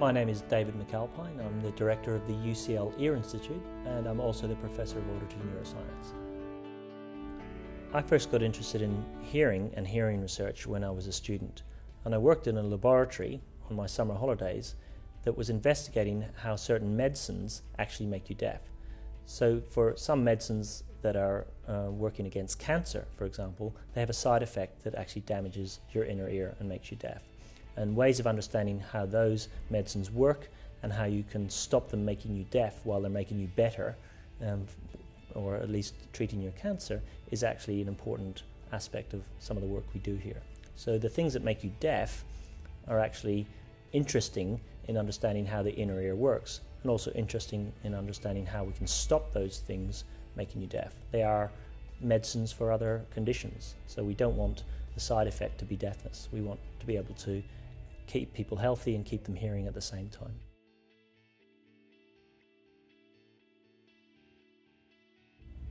My name is David McAlpine. I'm the director of the UCL Ear Institute, and I'm also the professor of auditory neuroscience. I first got interested in hearing and hearing research when I was a student, and I worked in a laboratory on my summer holidays that was investigating how certain medicines actually make you deaf. So for some medicines that are working against cancer, for example, they have a side effect that actually damages your inner ear and makes you deaf. And ways of understanding how those medicines work and how you can stop them making you deaf while they're making you better, or at least treating your cancer, is actually an important aspect of some of the work we do here. So the things that make you deaf are actually interesting in understanding how the inner ear works, and also interesting in understanding how we can stop those things making you deaf. They are medicines for other conditions, so we don't want the side effect to be deafness. We want to be able to keep people healthy and keep them hearing at the same time.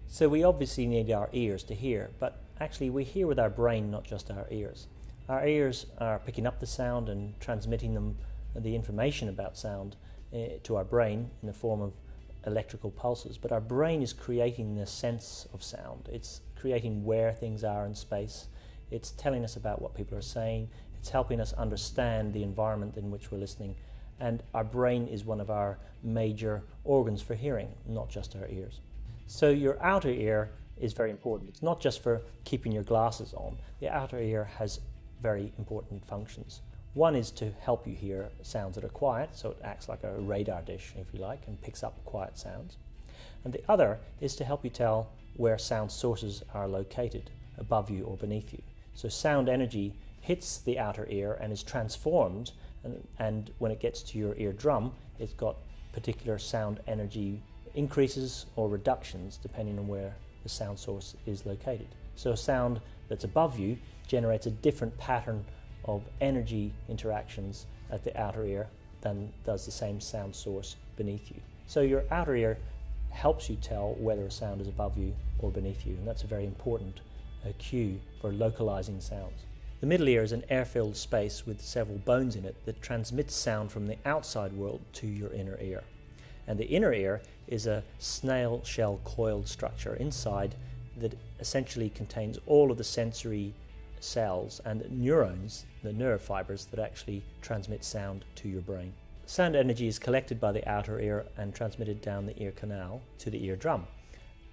So we obviously need our ears to hear, but actually we hear with our brain, not just our ears. Our ears are picking up the sound and transmitting them the information about sound to our brain in the form of electrical pulses, but our brain is creating the sense of sound. It's creating where things are in space. It's telling us about what people are saying. It's helping us understand the environment in which we're listening. And our brain is one of our major organs for hearing, not just our ears. So your outer ear is very important. It's not just for keeping your glasses on. The outer ear has very important functions. One is to help you hear sounds that are quiet, so it acts like a radar dish, if you like, and picks up quiet sounds. And the other is to help you tell where sound sources are located, above you or beneath you. So sound energy hits the outer ear and is transformed, and when it gets to your eardrum, it's got particular sound energy increases or reductions depending on where the sound source is located. So a sound that's above you generates a different pattern of energy interactions at the outer ear than does the same sound source beneath you. So your outer ear helps you tell whether a sound is above you or beneath you, and that's a very important cue for localizing sounds. The middle ear is an air-filled space with several bones in it that transmits sound from the outside world to your inner ear. And the inner ear is a snail shell coiled structure inside that essentially contains all of the sensory cells and neurons, the nerve fibers that actually transmit sound to your brain. Sound energy is collected by the outer ear and transmitted down the ear canal to the eardrum.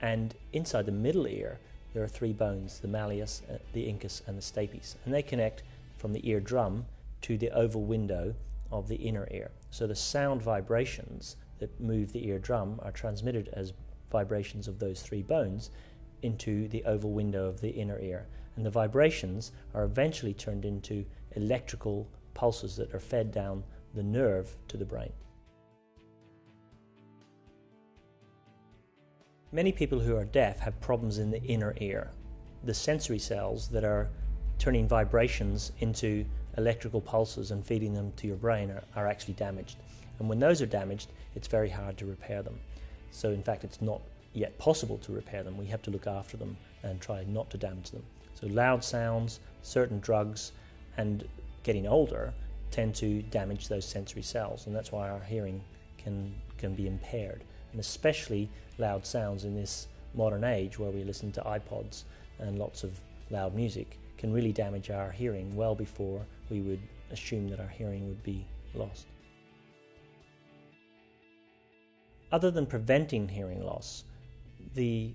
And inside the middle ear there are three bones, the malleus, the incus and the stapes, and they connect from the eardrum to the oval window of the inner ear. So the sound vibrations that move the eardrum are transmitted as vibrations of those three bones into the oval window of the inner ear, and the vibrations are eventually turned into electrical pulses that are fed down the nerve to the brain. Many people who are deaf have problems in the inner ear. The sensory cells that are turning vibrations into electrical pulses and feeding them to your brain are actually damaged. And when those are damaged, it's very hard to repair them. So in fact, it's not yet possible to repair them. We have to look after them and try not to damage them. So loud sounds, certain drugs, and getting older tend to damage those sensory cells, and that's why our hearing can be impaired. And especially loud sounds in this modern age where we listen to iPods and lots of loud music can really damage our hearing well before we would assume that our hearing would be lost. Other than preventing hearing loss, the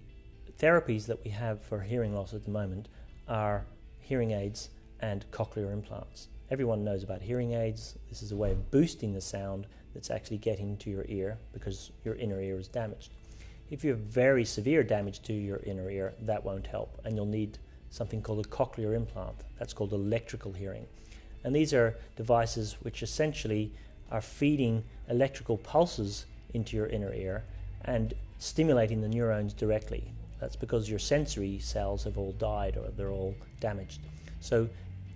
therapies that we have for hearing loss at the moment are hearing aids and cochlear implants. Everyone knows about hearing aids. This is a way of boosting the sound that's actually getting to your ear because your inner ear is damaged. If you have very severe damage to your inner ear, that won't help, and you'll need something called a cochlear implant. That's called electrical hearing. And these are devices which essentially are feeding electrical pulses into your inner ear and stimulating the neurons directly. That's because your sensory cells have all died or they're all damaged. So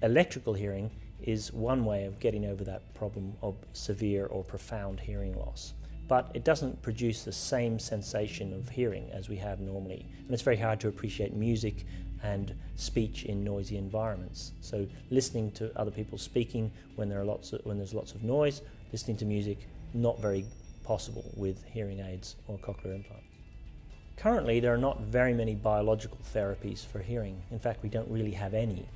electrical hearing is one way of getting over that problem of severe or profound hearing loss. But it doesn't produce the same sensation of hearing as we have normally. And it's very hard to appreciate music and speech in noisy environments. So listening to other people speaking when there's lots of noise, listening to music, not very possible with hearing aids or cochlear implants. Currently, there are not very many biological therapies for hearing. In fact, we don't really have any.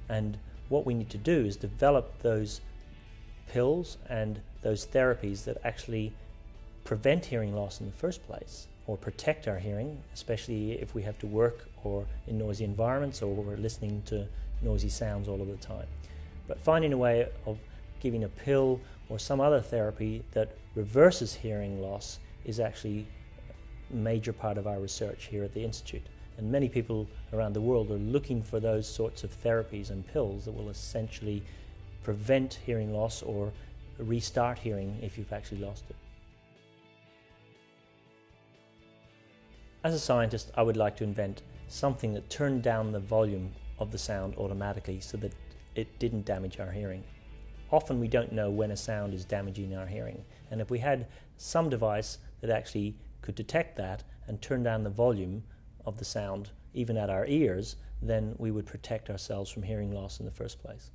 And what we need to do is develop those pills and those therapies that actually prevent hearing loss in the first place, or protect our hearing, especially if we have to work or in noisy environments, or we're listening to noisy sounds all of the time. But finding a way of giving a pill or some other therapy that reverses hearing loss is actually a major part of our research here at the Institute. And many people around the world are looking for those sorts of therapies and pills that will essentially prevent hearing loss or restart hearing if you've actually lost it. As a scientist, I would like to invent something that turned down the volume of the sound automatically so that it didn't damage our hearing. Often we don't know when a sound is damaging our hearing, and if we had some device that actually could detect that and turn down the volume of the sound even at our ears, then we would protect ourselves from hearing loss in the first place.